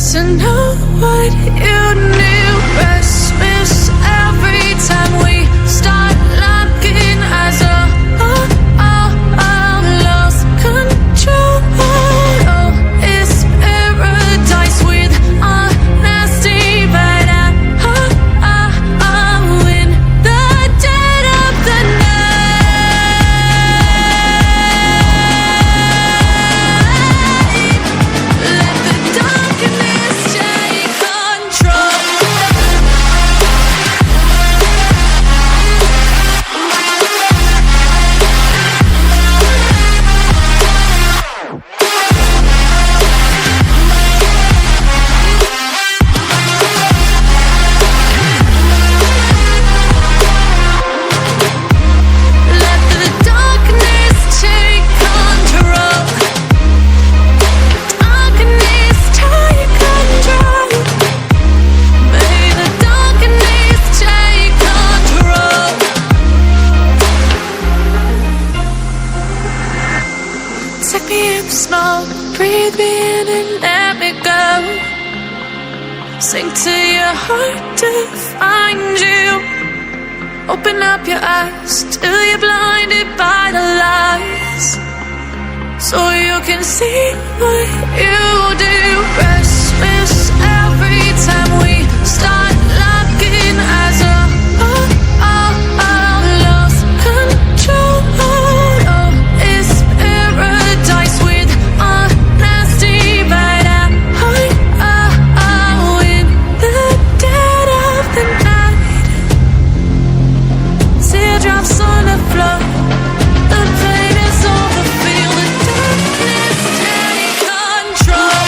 just to know what you knew. Restless every time we start locking eyes. Lost control. Oh, it's paradise with honesty, but I'm in the dead of the night. Let the darkness take control. Let the darkness take control. Darkness take control. May the darkness take control. Take me in the smoke, breathe me in and let me go. Sink to your heart to find you. Open up your eyes till you're blinded by the lies, so you can see what you do. Restless every time we start locking eyes. Lost control. Oh, it's paradise with honesty, but I'm in the dead of the night. Teardrops on the floor. The pain is over. Feel the darkness take control.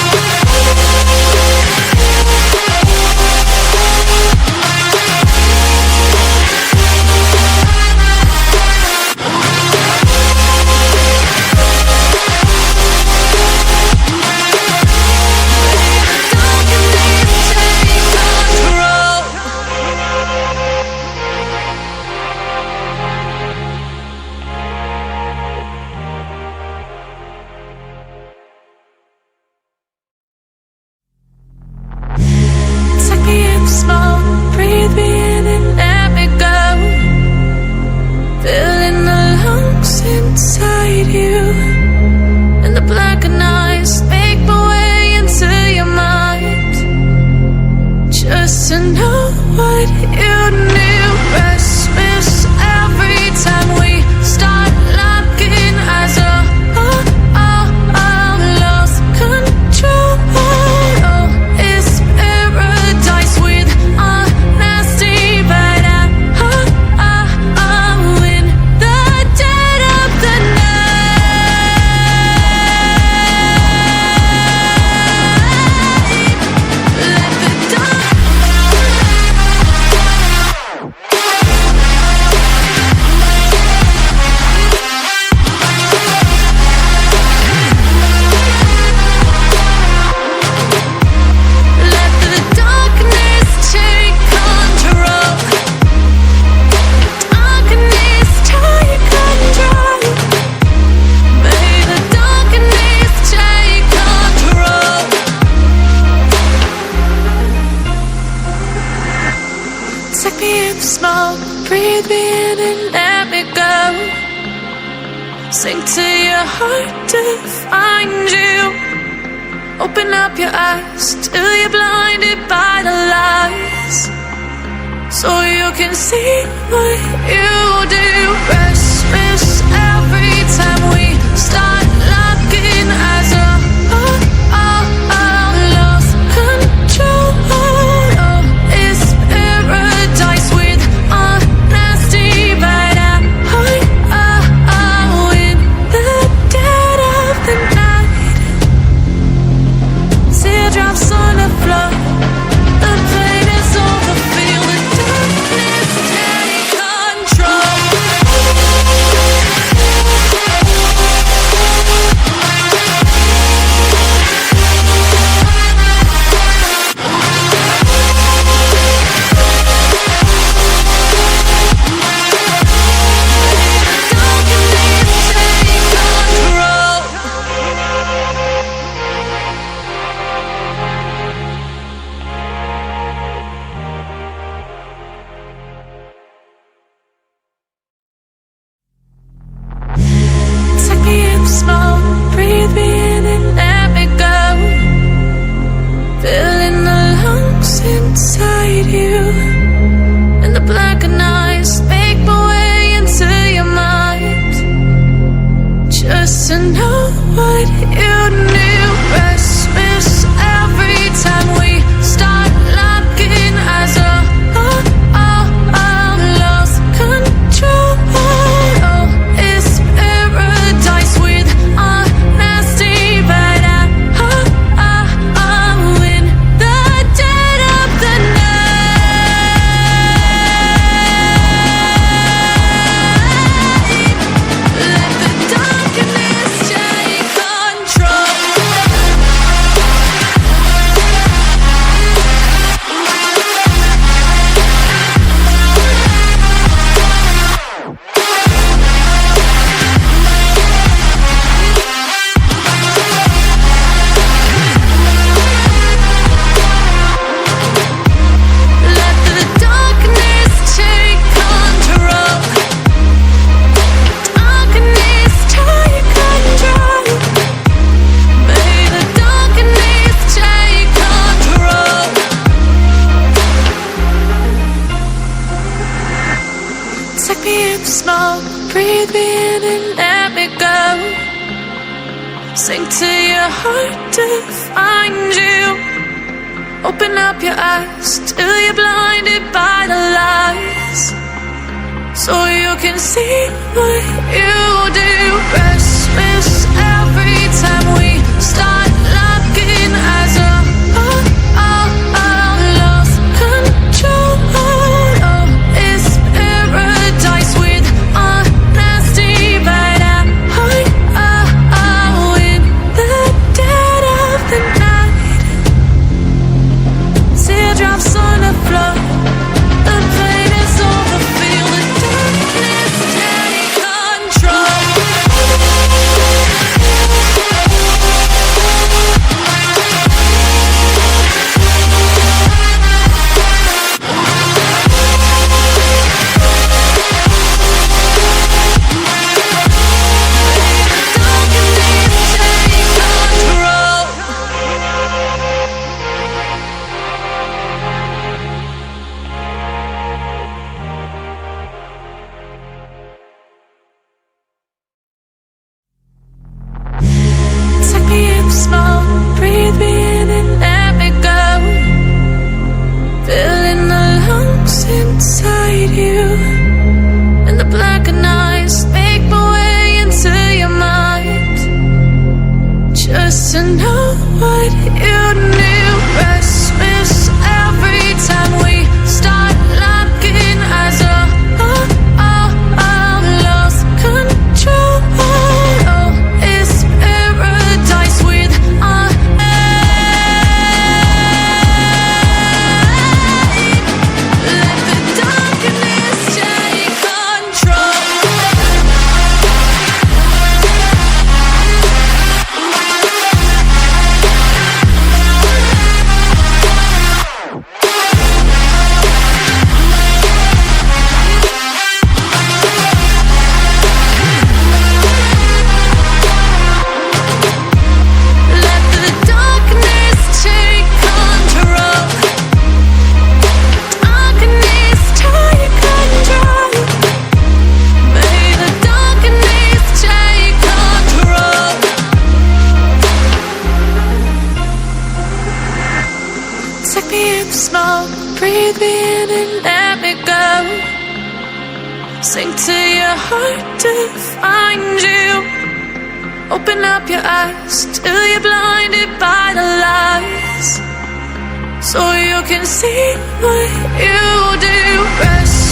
Take me in the smoke, breathe me in and let me go. Filling the lungs inside you, and the blackened eyes make my way into your mind. Just to know what you knew. Restless every time we start locking eyes. Lost control. Oh, it's paradise with honesty, but I'm in the dead of the night. Let the dark. Let the darkness take control. Darkness take control. May the darkness take control. Take me in the smoke, breathe me in and let me go. Sink to your heart to find you. Open up your eyes till you're blinded by the lies, so you can see what you do. Restless every time we start locking eyes. Lost control. Oh, it's paradise with honesty, but I'm in the dead of the night. Teardrops on the floor. The pain is over. Feel the darkness take control. inside you, and the blackened eyes make my way into your mind, just to know what you knew. Restless every time we start locking eyes. Lost control. Oh, it's paradise with honesty, but I'm in the dead of the night. Let the darkness take control. Let the darkness take control. Darkness take control. May the darkness take control. Take me in the smoke, breathe me in and let me go. Sink to your heart to find you. Open up your eyes till you're blinded by the lies, so you can see what you do. Restless every time we start locking eyes. Lost control. Oh, it's paradise with honesty, but I'm in the dead of the night. Teardrops on the floor. The pain is over. Feel the darkness take control. Take me in the smoke, breathe me in and let me go. Filling the lungs inside you, and the blackened eyes make my way into your mind, just to know what you knew. Restless every time we start locking eyes. Lost control. Oh, it's paradise with let the darkness take control. Let the darkness take control. Darkness take control. May the darkness take control. Take me in the smoke, breathe me in and let me go. Sink to your heart to find you. Open up your eyes till you're blinded by the lies, so you can see what you do. Rest